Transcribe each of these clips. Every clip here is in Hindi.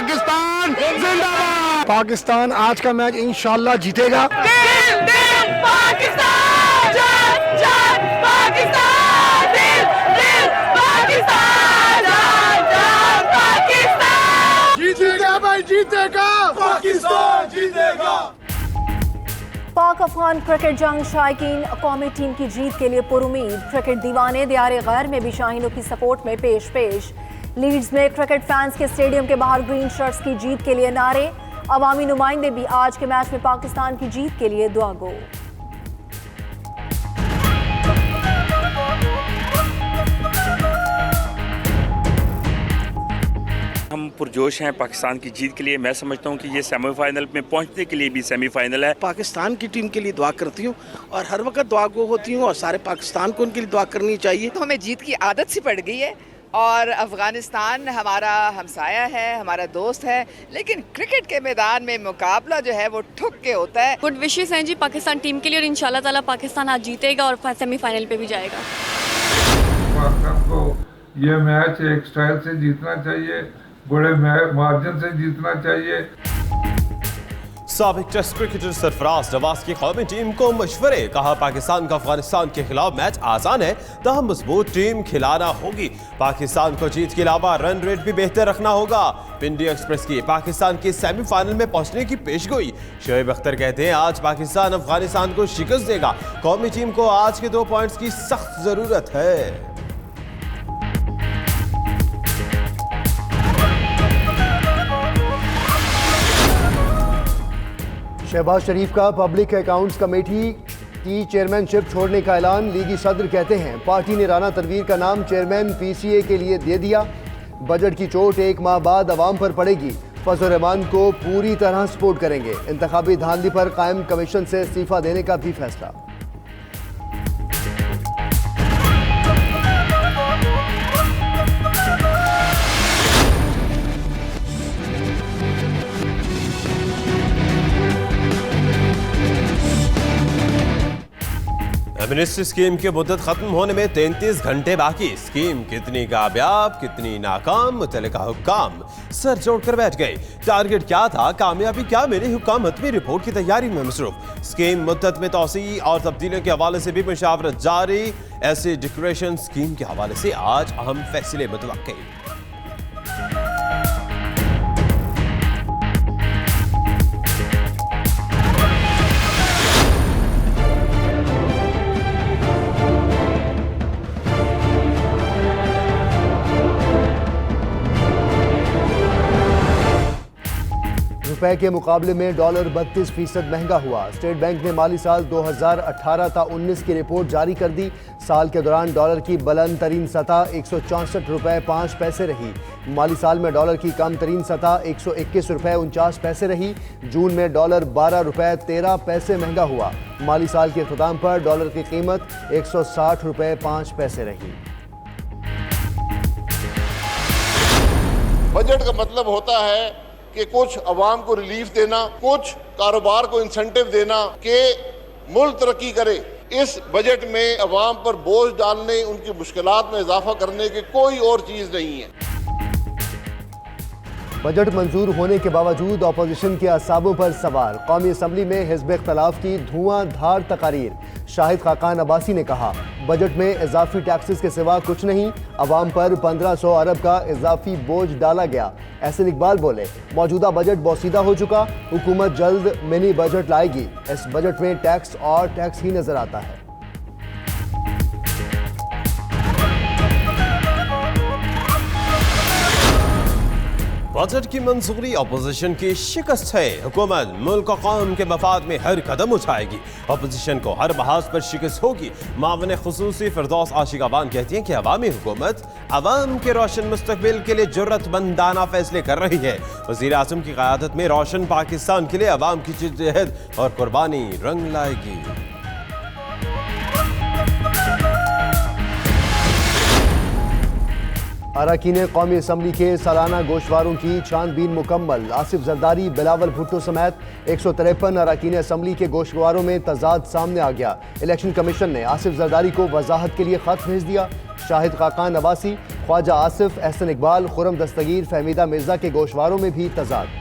पाकिस्तान जिंदाबाद। पाकिस्तान आज का मैच इंशाल्लाह जीतेगा। जीतेगा भाई, जीतेगा पाकिस्तान, जीतेगा। पाक अफगान क्रिकेट जंग शायकीन कौमी टीम की जीत के लिए पुरुमीद। क्रिकेट दीवाने दियारे गैर में भी शाहीनों की सपोर्ट में पेश लीड्स में क्रिकेट फैंस के स्टेडियम के बाहर ग्रीन शर्ट्स की जीत के लिए नारे। अवामी नुमाइंदे भी आज के मैच में पाकिस्तान की जीत के लिए दुआ गो। हम पुरजोश हैं पाकिस्तान की जीत के लिए। मैं समझता हूं कि ये सेमीफाइनल में पहुंचने के लिए भी सेमीफाइनल है। पाकिस्तान की टीम के लिए दुआ करती हूं और हर वक्त दुआ गो होती हूं और सारे पाकिस्तान को उनके लिए दुआ करनी चाहिए। तो हमें जीत की आदत सी पड़ गई है और अफगानिस्तान हमारा हमसाया है, हमारा दोस्त है, लेकिन क्रिकेट के मैदान में मुकाबला जो है वो ठुक के होता है। गुड विशेस हैं जी पाकिस्तान टीम के लिए और इंशाल्लाह ताला पाकिस्तान आज जीतेगा और सेमीफाइनल पे भी जाएगा। पाकिस्तान को ये मैच एक स्टाइल से जीतना चाहिए, बड़े मार्जिन से जीतना चाहिए। साबिक टेस्ट क्रिकेटर सरफराज नवाज की कौमी टीम को मशवरे। कहा पाकिस्तान का अफगानिस्तान के खिलाफ मैच आसान है, तहम मजबूत टीम खिलाना होगी। पाकिस्तान को जीत के अलावा रन रेट भी बेहतर रखना होगा। पिंडी एक्सप्रेस की पाकिस्तान के सेमीफाइनल में पहुंचने की पेशगोई। शोएब अख्तर कहते हैं आज पाकिस्तान अफगानिस्तान को शिकस्त देगा। कौमी टीम को आज के 2 पॉइंट्स की सख्त जरूरत है। शहबाज शरीफ का पब्लिक अकाउंट्स कमेटी की चेयरमैनशिप छोड़ने का ऐलान। लीगी सदर कहते हैं पार्टी ने राना तनवीर का नाम चेयरमैन पीसीए के लिए दे दिया। बजट की चोट 1 माह बाद अवाम पर पड़ेगी। फजल रहमान को पूरी तरह सपोर्ट करेंगे। इंतखाबी धांधली पर कायम कमीशन से इस्तीफा देने का भी फैसला। मिनिस्ट्री स्कीम की मुद्दत खत्म होने में 33 घंटे बाकी। स्कीम कितनी कामयाब कितनी नाकाम, मुतल्लिका हुक्काम सर जोड़कर बैठ गए। टारगेट क्या था, कामयाबी क्या मिली, हुक्काम हतमी रिपोर्ट की तैयारी में मसरूफ। स्कीम मुद्दत में तोसी और तब्दीलियों के हवाले से भी मुशावरत जारी। ऐसे डिक्लेरेशन स्कीम के हवाले से आज अहम फैसले मुतवक्के। रुपए के मुकाबले में डॉलर 32% महंगा हुआ। स्टेट बैंक ने माली साल 2018 ta 19 की रिपोर्ट जारी कर दी। साल के दौरान डॉलर की बुलंद तरीन सतह 164 रुपये 5 पैसे रही। माली साल में डॉलर की कम तरीन सतह 121 रुपये 49 पैसे रही। जून में डॉलर 12 रुपये 13 पैसे महंगा हुआ। माली साल के अख्ताम पर डॉलर की कीमत 160 रुपये 5 पैसे रही। बजट का मतलब होता है कि कुछ अवाम को रिलीफ देना, कुछ कारोबार को इंसेंटिव देना कि मुल्क तरक्की करे। इस बजट में अवाम पर बोझ डालने, उनकी मुश्किलात में इजाफा करने की कोई और चीज नहीं है। बजट मंजूर होने के बावजूद अपोजिशन के असाबों पर सवार। कौमी असम्बली में हिज़्ब इख्तलाफ की धुआंधार तकारीर। शाहिद खाकान अब्बासी ने कहा बजट में इजाफी टैक्सेस के सिवा कुछ नहीं, अवाम पर 1500 अरब का इजाफी बोझ डाला गया। एहसन इकबाल बोले मौजूदा बजट बोसीदा हो चुका, हुकूमत जल्द मिनी बजट लाएगी। इस बजट में टैक्स और टैक्स ही नजर आता है। बजट की मंजूरी अपोजिशन की शिकस्त है। हुकूमत मुल्क और कौम के मफाद में हर कदम उठाएगी। अपोजिशन को हर महाज पर शिकस्त होगी। मामले खुसूसी फिरदौस आशिकाबान कहती हैं कि अवामी हुकूमत अवाम के रोशन मुस्तकबिल के लिए जुर्रतमंदाना फैसले कर रही है। वज़ीर आज़म की क़यादत में रोशन पाकिस्तान के लिए अवाम की जिद्दत और कुर्बानी रंग लाएगी। अरकान कौमी असम्बली के सालाना गोशवारों की छानबीन मुकम्मल। आसिफ जरदारी, बिलावल भुट्टो समेत 153 अरकान असम्बली के गोशवारों में तजाद सामने आ गया। इलेक्शन कमीशन ने आसिफ जरदारी को वजाहत के लिए खत भेज दिया। शाहिद खाकान अब्बासी, ख्वाजा आसिफ, एहसन इकबाल, खुरम दस्तगीर, फहमीदा मिर्जा के गोशवारों में भी तजाद।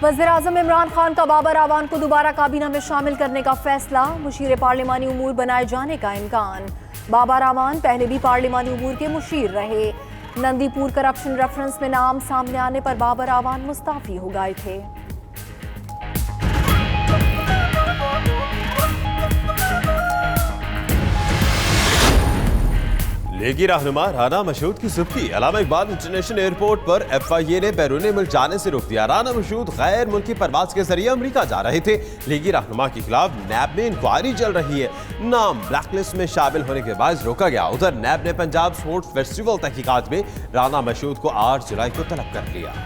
वज़ीर-ए-आज़म इमरान खान का बाबर आवान को दोबारा काबीना में शामिल करने का फैसला। मुशीर पार्लिमानी उमूर बनाए जाने का इम्कान। बाबर आवान पहले भी पार्लिमानी उमूर के मुशीर रहे। नंदीपुर करप्शन रेफरेंस में नाम सामने आने पर बाबर आवान मुस्ताफी हो गए थे। लीगी रहनुमा राना मशहूद की सुबकी। अल्लामा इकबाल इंटरनेशनल एयरपोर्ट पर FIA ने बैरून मुल्क जाने से रोक दिया। राना मशहूद गैर मुल्की परवाज के जरिए अमेरिका जा रहे थे। लीगी रहनुमा के खिलाफ नैब में इंक्वायरी चल रही है। नाम ब्लैकलिस्ट में शामिल होने के बाद रोका गया। उधर नैब ने पंजाब स्पोर्ट्स फेस्टिवल तहकीकात में राना मशहूद को 8 जुलाई को तलब कर लिया।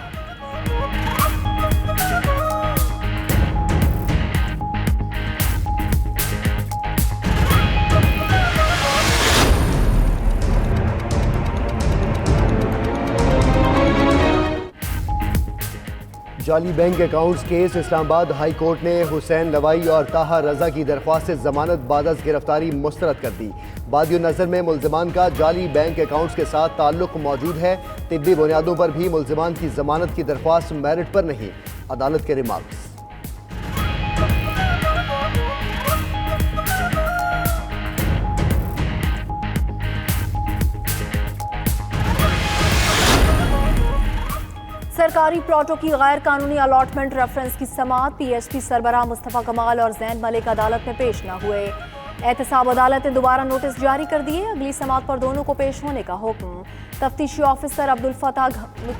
जाली bank accounts case. Islamabad high court ने हुसैन लवाई और ताहा रजा की दरख्वास्त से जमानत बाद अज़ गिरफ्तारी मुस्तरद कर दी। बादियो नज़र में मुल्ज़िमान का जाली बैंक अकाउंट्स के साथ ताल्लुक मौजूद है। तिब्बी बुनियादों पर भी मुल्ज़िमान की जमानत की दरख्वास्त मेरिट पर नहीं। अदालत के रिमार्क्स। सरकारी प्लॉटों की गैर कानूनी अलॉटमेंट रेफरेंस की समाअत। PSP सरबराह मुस्तफ़ा कमाल और जैन मलिक अदालत में पेश न हुए। एहतसाब अदालत ने दोबारा नोटिस जारी कर दिए। अगली समाअत पर दोनों को पेश होने का हुक्म। तफ्तीशी ऑफिसर अब्दुल फताह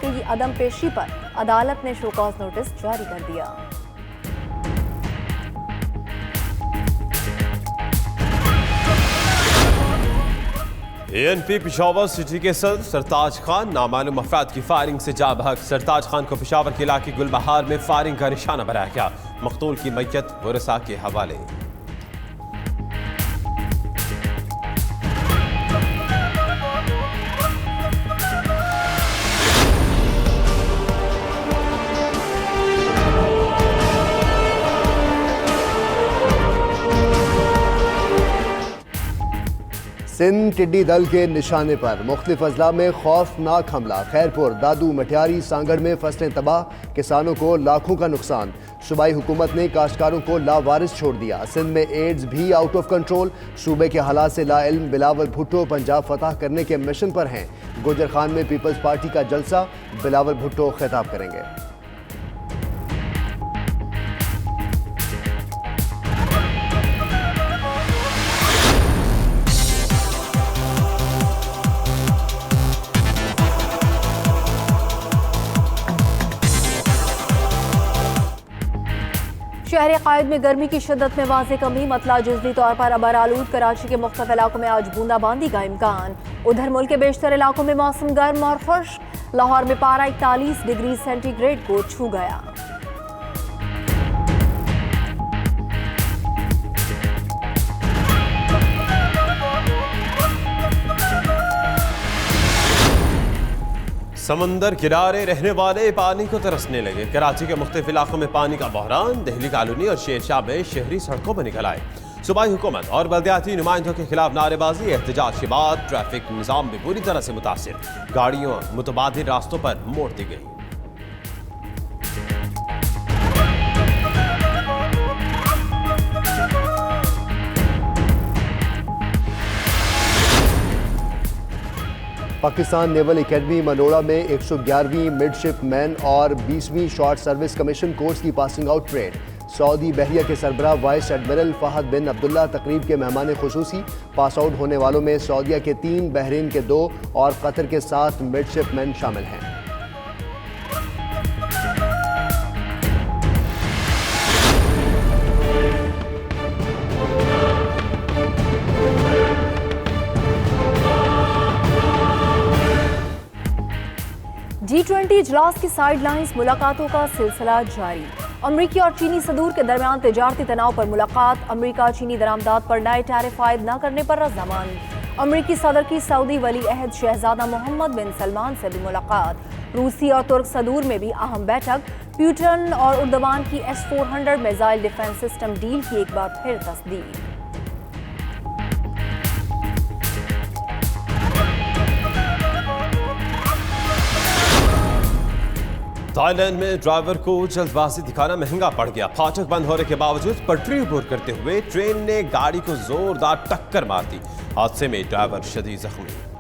की अदम पेशी पर अदालत ने शोकॉज नोटिस जारी कर दिया। ANP पिशावर सिटी के सदर सरताज खान नामालूम अफराद की फायरिंग से जा बहक। सरताज खान को पिशावर के इलाके गुलबहार में फायरिंग का निशाना बनाया गया। मकतूल की मैयत वरसा के हवाले। सिंध टिड्डी दल के निशाने पर। मुख्तलिफ अजला में खौफनाक हमला। खैरपुर, दादू, मटियारी, सांगड़ में फसलें तबाह। किसानों को लाखों का नुकसान। सूबाई हुकूमत ने काश्तकारों को लावारिस छोड़ दिया। सिंध में एड्स भी आउट ऑफ कंट्रोल। सूबे के हालात से लाइल्म बिलावल भुट्टो पंजाब फतह करने के मिशन पर हैं। गुजर खान में पीपल्स पार्टी का जलसा। बिलावल भुट्टो खिताब करेंगे। शहर कायद में गर्मी की शिद्दत में वाज़ेह कमी। मतला जुज़वी तौर पर अबर आलूद। कराची के मुख्तलिफ इलाकों में आज बूंदाबांदी का इम्कान। उधर मुल्क के बेशतर इलाकों में मौसम गर्म और खुश्क। लाहौर में पारा 41 डिग्री सेंटीग्रेड को छू गया। समंदर किनारे रहने वाले पानी को तरसने लगे। कराची के मुख्तलिफ इलाकों में पानी का बहरान। दिल्ली कॉलोनी और शेरशाह में शहरी सड़कों पर निकल आए। सूबाई हुकूमत और बल्दियाती नुमाइंदों के खिलाफ नारेबाजी। एहतजाज के बाद ट्रैफिक निज़ाम भी बुरी तरह से मुतासिर। गाड़ियों मुतबादिल रास्तों पर मोड़ दी गई। पाकिस्तान नेवल एकेडमी मनोड़ा में 111वीं मिडशिपमैन और 20वीं शॉर्ट सर्विस कमीशन कोर्स की पासिंग आउट परेड। सऊदी बहरिया के सरबराह वाइस एडमिरल फहद बिन अब्दुल्ला तकरीब के मेहमान खुसूसी। पास आउट होने वालों में सऊदिया के 3, बहरीन के 2 और कतर के 7 मिडशिपमैन शामिल हैं। G20 इजलास की साइडलाइंस। मुलाकातों का सिलसिला जारी। अमरीकी और चीनी सदूर के दरमियान तिजारती तनाव पर मुलाकात। अमरीका चीनी दरामदात पर नए टैरिफ आयद न करने पर रजामंद। अमरीकी सदर की सऊदी वली अहद शहजादा मोहम्मद बिन सलमान से भी मुलाकात। रूसी और तुर्क सदूर में भी अहम बैठक। प्यूटन और उर्दवान की S-400 missile defence system deal की एक बार फिर तस्दीक। थाईलैंड में ड्राइवर को जल्दबाजी दिखाना महंगा पड़ गया। फाटक बंद होने के बावजूद पटरी अबूर करते हुए ट्रेन ने गाड़ी को जोरदार टक्कर मार दी। हादसे में ड्राइवर शदीद जख्मी।